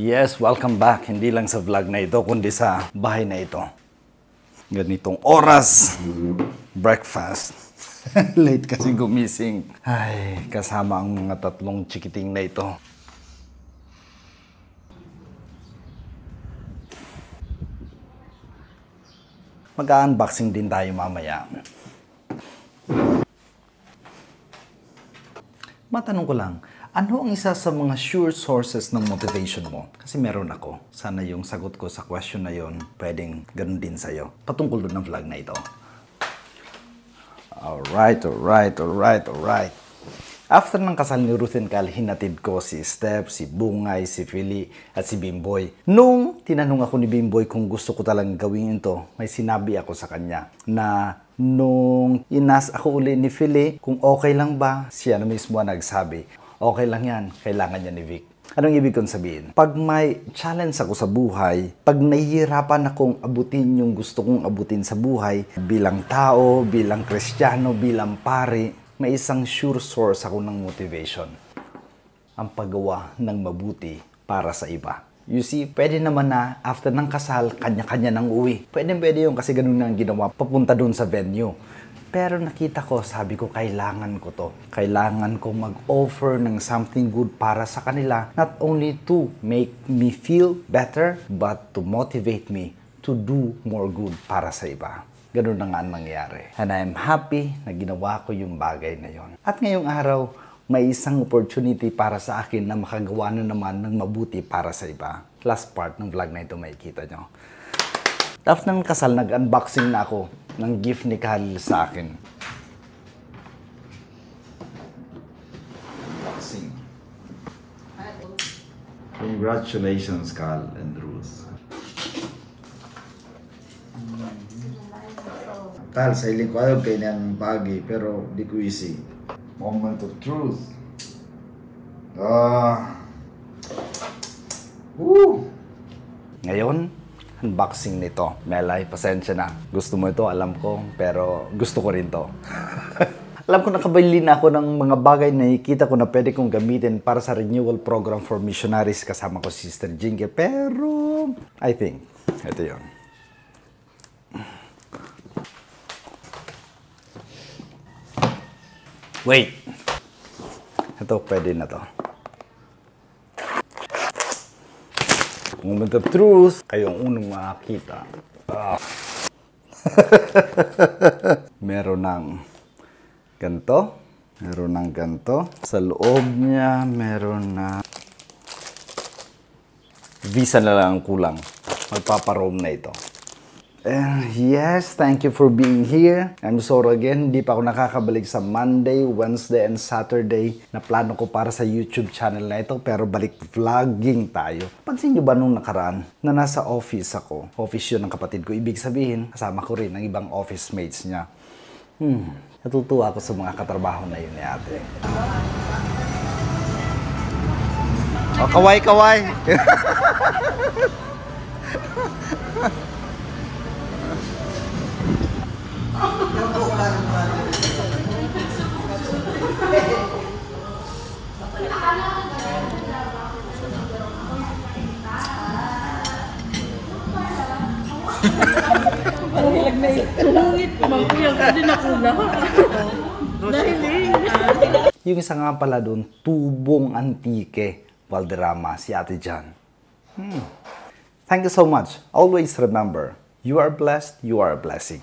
Yes, welcome back. Hindi lang sa vlog na ito, kundi sa bahay na ito. Ganitong oras. Breakfast. Late kasi gumising. Ay, kasama ang mga tatlong chikiting na ito. Mag-unboxing din tayo mamaya. Matanong ko lang, ano ang isa sa mga sure sources ng motivation mo? Kasi meron ako. Sana yung sagot ko sa question na yon, pwedeng ganun din sa'yo. Patungkol doon ng vlog na ito. Alright. After ng kasal ni Ruth and Cal, hinatid ko si Steph, si Bungay, si Philly, at si Bimboy. Nung tinanong ako ni Bimboy kung gusto ko talagang gawin ito, may sinabi ako sa kanya na nung inas ako uli ni Philly, kung okay lang ba, siya na mismo nagsabi, okay lang yan, kailangan niya ni Vic. Anong ibig kong sabihin? Pag may challenge ako sa buhay, pag nahihirapan akong abutin yung gusto kong abutin sa buhay, bilang tao, bilang Kristiyano, bilang pari, may isang sure source ako ng motivation. Ang paggawa ng mabuti para sa iba. You see, pwede naman na after ng kasal, kanya-kanya nang uwi. Pwede yung kasi ganun na ang ginawa, papunta dun sa venue. Pero nakita ko, sabi ko, kailangan ko to. Kailangan ko mag-offer ng something good para sa kanila. Not only to make me feel better, but to motivate me to do more good para sa iba. Ganun na nga ang nangyari. And I'm happy na ginawa ko yung bagay na yon. At ngayong araw, may isang opportunity para sa akin na makagawa na naman ng mabuti para sa iba. Last part ng vlog na ito makikita nyo. After ng kasal, nag-unboxing na ako ng gift ni Khalil sa akin. Unboxing. Congratulations, Cal and Ruth. Cal, sa iling ko ayaw kayo niyang pagi, pero di ko easy. Moment of truth. Ngayon, unboxing nito. Melay, pasensya na. Gusto mo ito, alam ko, pero gusto ko rin to. Alam ko nakabili na ako ng mga bagay na nakikita ko na pwede kong gamitin para sa renewal program for missionaries kasama ko si Sister Jingle, pero I think, ito yun. Wait! Ito, pwede na to. Moment of truth. Kayo ang unang makakita. Meron ng ganito. Meron ng ganito. Sa loob niya, meron na visa na lang ang kulang. Magpaparoam na ito. Yes, thank you for being here. I'm sorry again, hindi pa ako nakakabalik sa Monday, Wednesday, and Saturday na plano ko para sa YouTube channel na ito, pero balik vlogging tayo. Pansin nyo ba nung nakaraan na nasa office ako? Office yun ng kapatid ko. Ibig sabihin, kasama ko rin ang ibang office mates niya. Natutuwa ako sa mga katrabaho na yun ni ate. Oh, kaway! Ang hilag na sungit. Magkuyang ka din ako lahat. Yung isa nga pala doon, Tubong Antique Valderrama, si Ate Jan. Thank you so much. Always remember, you are blessed, you are a blessing.